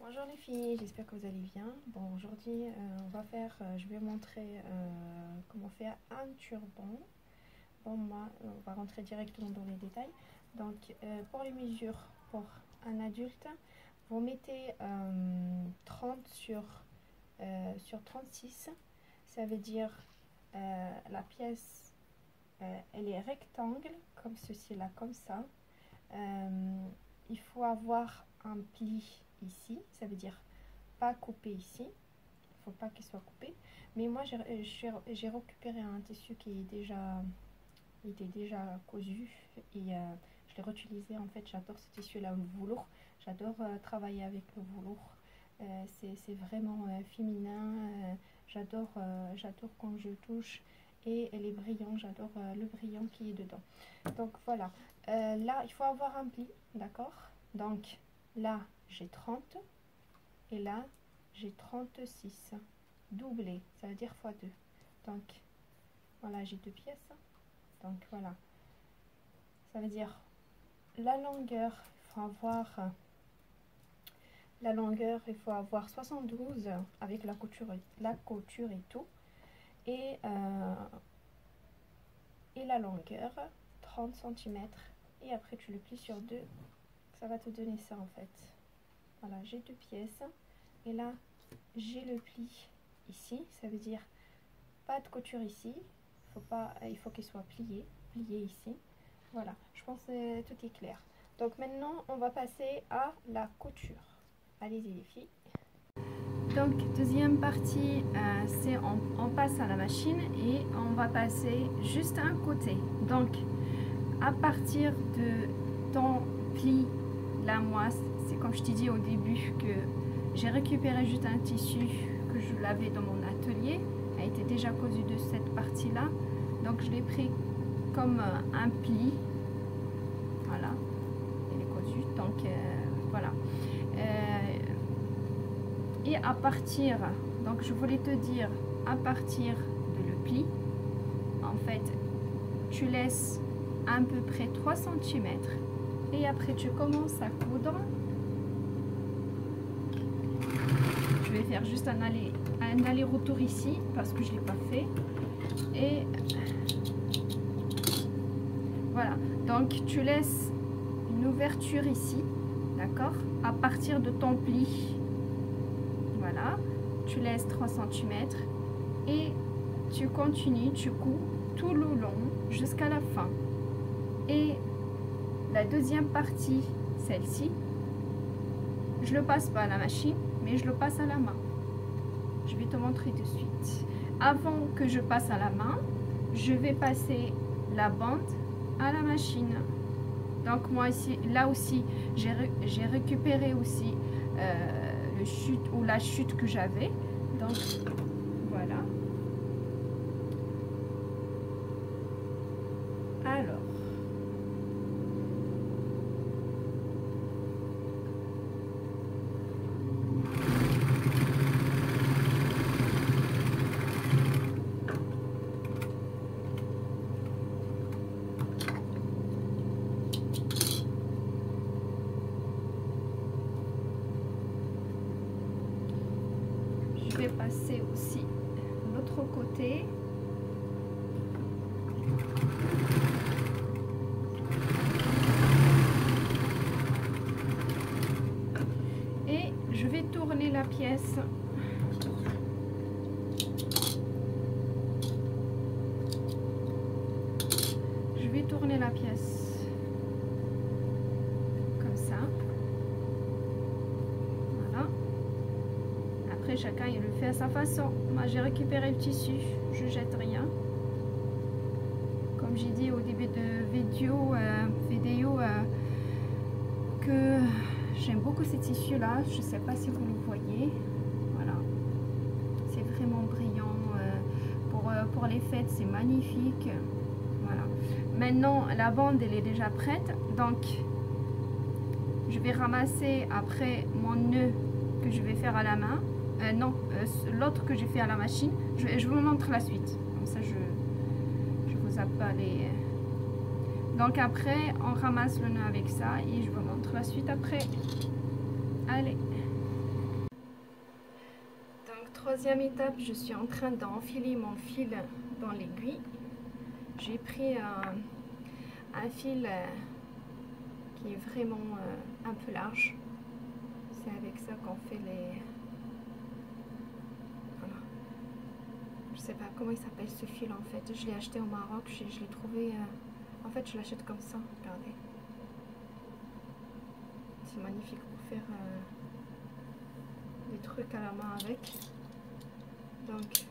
Bonjour les filles, j'espère que vous allez bien. Bon, aujourd'hui, je vais montrer comment faire un turban. Bon, moi, on va rentrer directement dans les détails. Donc, pour les mesures pour un adulte, vous mettez 30 sur 36. Ça veut dire la pièce, elle est rectangle, comme ceci là, comme ça. Il faut avoir un pli ici, ça veut dire pas coupé ici, il faut pas qu'il soit coupé. Mais moi j'ai récupéré un tissu qui était déjà cousu et je l'ai réutilisé. En fait, j'adore ce tissu là, le velours. J'adore travailler avec le velours. C'est vraiment féminin. J'adore quand je touche et elle est brillante. J'adore le brillant qui est dedans. Donc voilà, là il faut avoir un pli, d'accord? Donc là j'ai 30 et là j'ai 36 doublé, ça veut dire x 2. Donc voilà, j'ai deux pièces. Donc voilà, ça veut dire la longueur, il faut avoir 72 avec la couture et tout, et la longueur 30 cm, et après tu le plies sur deux, ça va te donner ça en fait. Voilà, j'ai deux pièces et là j'ai le pli ici, ça veut dire pas de couture ici, il faut qu'il soit plié ici. Voilà, je pense que tout est clair. Donc maintenant on va passer à la couture. Allez-y les filles. Donc deuxième partie, c'est on passe à la machine et on va passer juste un côté. Donc à partir de ton pli, là moi c'est comme je t'ai dit au début que j'ai récupéré juste un tissu que je l'avais dans mon atelier, a été déjà cousu de cette partie là, donc je l'ai pris comme un pli. Voilà, il est cousu, donc voilà. Et à partir, donc je voulais te dire, à partir de le pli, en fait tu laisses à peu près 3 cm et après tu commences à coudre. Je vais faire juste un aller-retour ici parce que je l'ai pas fait. Et voilà, donc tu laisses une ouverture ici, d'accord, à partir de ton pli. Voilà, tu laisses 3 cm et tu continues, tu couds tout le long jusqu'à la fin. Et la deuxième partie, celle-ci, je le passe pas à la machine, mais je le passe à la main. Je vais te montrer de suite. Avant que je passe à la main, je vais passer la bande à la machine. Donc moi ici, là aussi, j'ai récupéré aussi le chute ou la chute que j'avais. Donc voilà. Alors. Je vais passer aussi l'autre côté. Et je vais tourner la pièce. Je vais tourner la pièce comme ça. Voilà. Après, chacun il le fait à sa façon. Moi, j'ai récupéré le tissu, je jette rien. Comme j'ai dit au début de vidéo, que j'aime beaucoup ces tissus là. Je sais pas si vous le voyez. Voilà, c'est vraiment brillant. Pour les fêtes, c'est magnifique. Voilà. Maintenant, la bande elle est déjà prête, donc je vais ramasser après mon nœud que je vais faire à la main. L'autre que j'ai fait à la machine. Je vous montre la suite. Comme ça, je vous zappe pas les. Donc après, on ramasse le nœud avec ça et je vous montre la suite après. Allez. troisième étape, je suis en train d'enfiler mon fil dans l'aiguille. J'ai pris un fil qui est vraiment un peu large. C'est avec ça qu'on fait les... Voilà. Je sais pas comment il s'appelle ce fil en fait. Je l'ai acheté au Maroc, je l'ai trouvé... En fait, je l'achète comme ça, regardez. C'est magnifique pour faire des trucs à la main avec. Donc...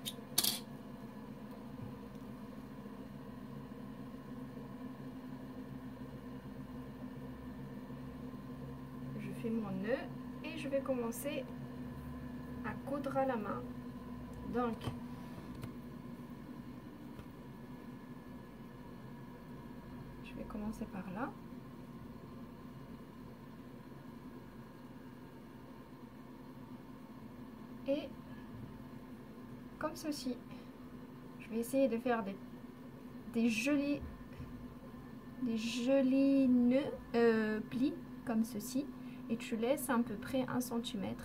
je fais mon nœud et je vais commencer à coudre à la main. Donc... je vais commencer par là. Et comme ceci, je vais essayer de faire des jolis nœuds, plis comme ceci, et tu laisses à peu près 1 cm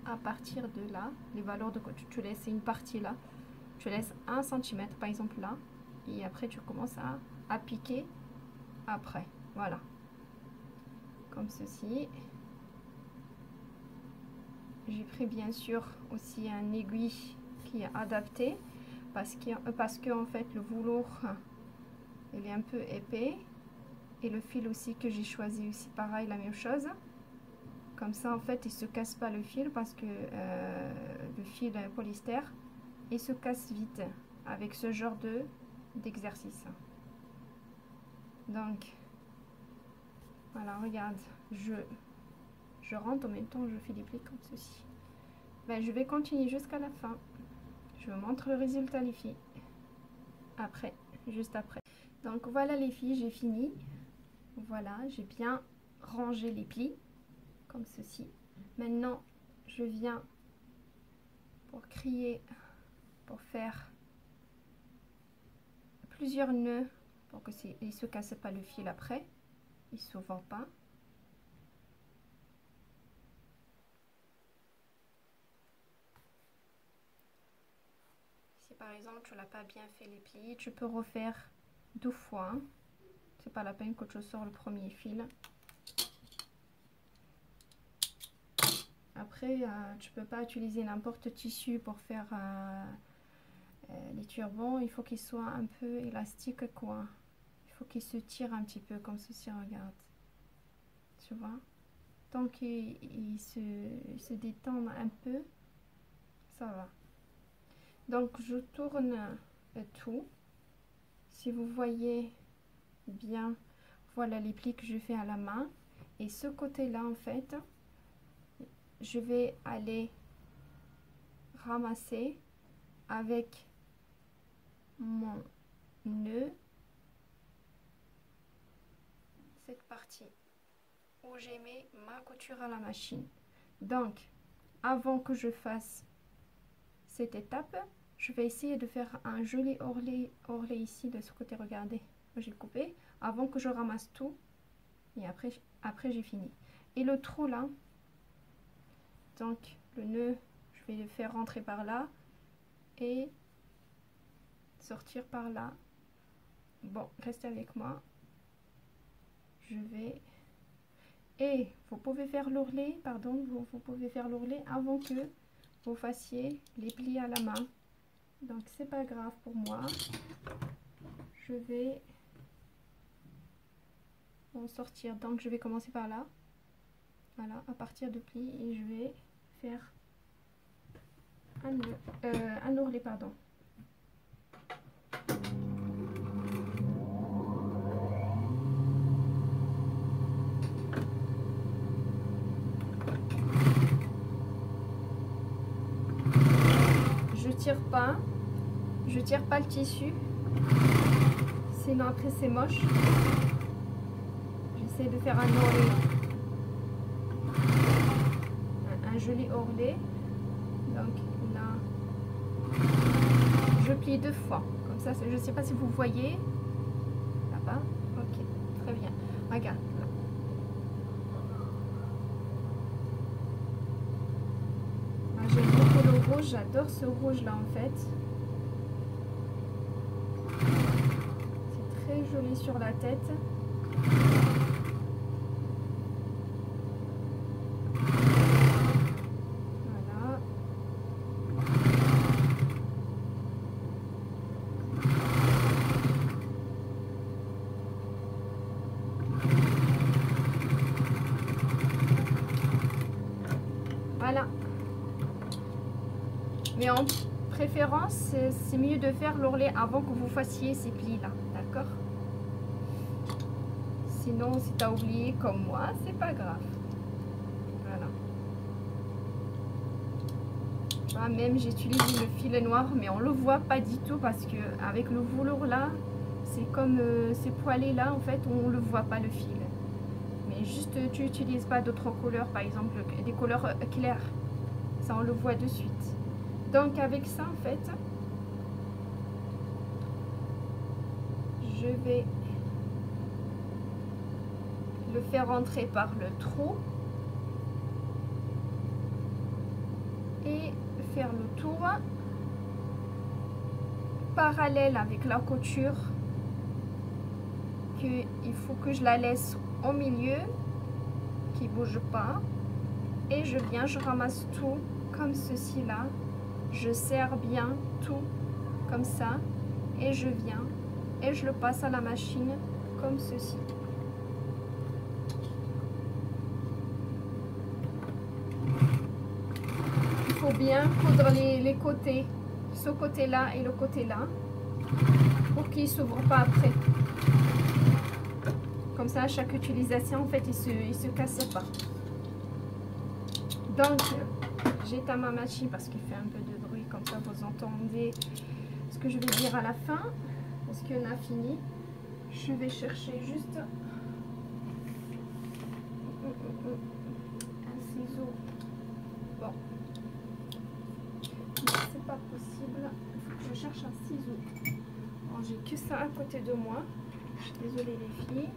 à partir de là. Les valeurs de tu laisses une partie là, tu laisses 1 cm par exemple là, et après tu commences à piquer après, voilà, comme ceci. J'ai pris bien sûr aussi un aiguille qui est adapté parce que en fait le velours il est un peu épais, et le fil aussi que j'ai choisi aussi pareil, la même chose. Comme ça en fait il se casse pas le fil, parce que le fil polyester il se casse vite avec ce genre d'exercice. Donc voilà, regarde, je rentre en même temps, je fais des plis comme ceci. Ben, je vais continuer jusqu'à la fin. Je vous montre le résultat les filles. Après, juste après. Donc voilà les filles, j'ai fini. Voilà, j'ai bien rangé les plis comme ceci. Maintenant, je viens pour faire plusieurs nœuds pour que il se casse pas le fil après. Il se vend pas. Si par exemple tu n'as pas bien fait les plis, tu peux refaire 2 fois. C'est pas la peine que tu sors le premier fil. Après, tu peux pas utiliser n'importe tissu pour faire les turbans. Il faut qu'il soit un peu élastique, quoi. Il faut qu'il se tire un petit peu comme ceci, regarde. Tu vois? Tant qu'il se détend un peu, ça va. Donc je tourne tout. Si vous voyez bien, voilà les plis que je fais à la main. Et ce côté là en fait, je vais aller ramasser avec mon nœud cette partie où j'ai mis ma couture à la machine. Donc avant que je fasse cette étape, je vais essayer de faire un joli ourlet ici de ce côté. Regardez, j'ai coupé avant que je ramasse tout, et après j'ai fini. Et le trou là, donc le nœud, je vais le faire rentrer par là et sortir par là. Bon, restez avec moi. Je vais... Et vous pouvez faire l'ourlet, pardon, vous pouvez faire l'ourlet avant que vous fassiez les plis à la main. Donc c'est pas grave pour moi. Je vais en sortir. Donc je vais commencer par là. Voilà, à partir de plis, et je vais faire un ourlet, pardon. Je tire pas le tissu, sinon après c'est moche. J'essaie de faire un ourlet, un joli ourlet. Donc là, je plie 2 fois, comme ça. Je sais pas si vous voyez là-bas. Ok, très bien. Regarde. J'aime beaucoup le rouge rouge, j'adore ce rouge là en fait. C'est très joli sur la tête. Voilà. Voilà. Mais en préférence, c'est mieux de faire l'ourlet avant que vous fassiez ces plis là, d'accord? Sinon, si tu as oublié comme moi, c'est pas grave. Voilà. Moi, même j'utilise le filet noir, mais on le voit pas du tout parce que avec le velours là, c'est comme ces poilés là, en fait, on le voit pas le fil. Mais juste, tu n'utilises pas d'autres couleurs, par exemple des couleurs claires. Ça, on le voit de suite. Donc avec ça, en fait, je vais le faire rentrer par le trou et faire le tour parallèle avec la couture, que il faut que je la laisse au milieu, qui bouge pas, et je viens, je ramasse tout comme ceci là, je serre bien tout comme ça et je viens et je le passe à la machine comme ceci. Il faut bien coudre les côtés, ce côté là et le côté là, pour qu'ils ne s'ouvrent pas après. Comme ça, à chaque utilisation, en fait, il se casse pas. Donc, j'éteins ma machine parce qu'il fait un peu de bruit, comme ça vous entendez ce que je vais dire à la fin, parce qu'on a fini. Je vais chercher juste un ciseau. Bon, c'est pas possible, il faut que je cherche un ciseau. Bon, j'ai que ça à côté de moi, je suis désolée les filles.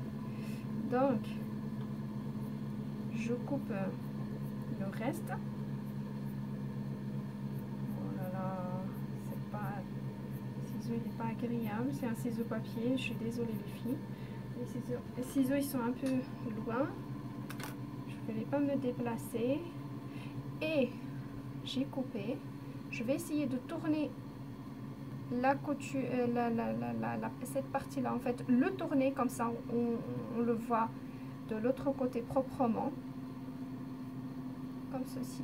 Donc, je coupe le reste. Oh là là, c'est pas, le ciseau il n'est pas agréable, c'est un ciseau papier, je suis désolée les filles. Les ciseaux ils sont un peu loin, je ne vais pas me déplacer. Et j'ai coupé, je vais essayer de tourner la couture, cette partie là en fait, le tourner comme ça, on le voit de l'autre côté proprement, comme ceci.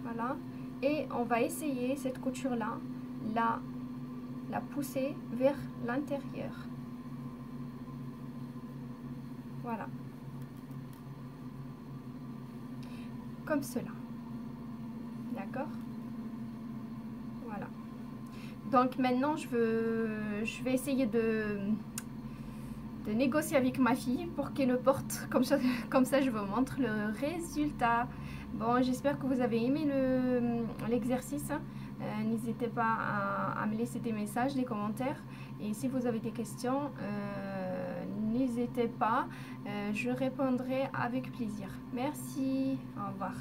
Voilà, et on va essayer cette couture là, la pousser vers l'intérieur. Voilà, comme cela, d'accord. Voilà, donc maintenant je vais essayer de négocier avec ma fille pour qu'elle le porte, comme ça je vous montre le résultat. Bon, j'espère que vous avez aimé l'exercice. N'hésitez pas à me laisser des messages, des commentaires, et si vous avez des questions, n'hésitez pas, je répondrai avec plaisir. Merci, au revoir.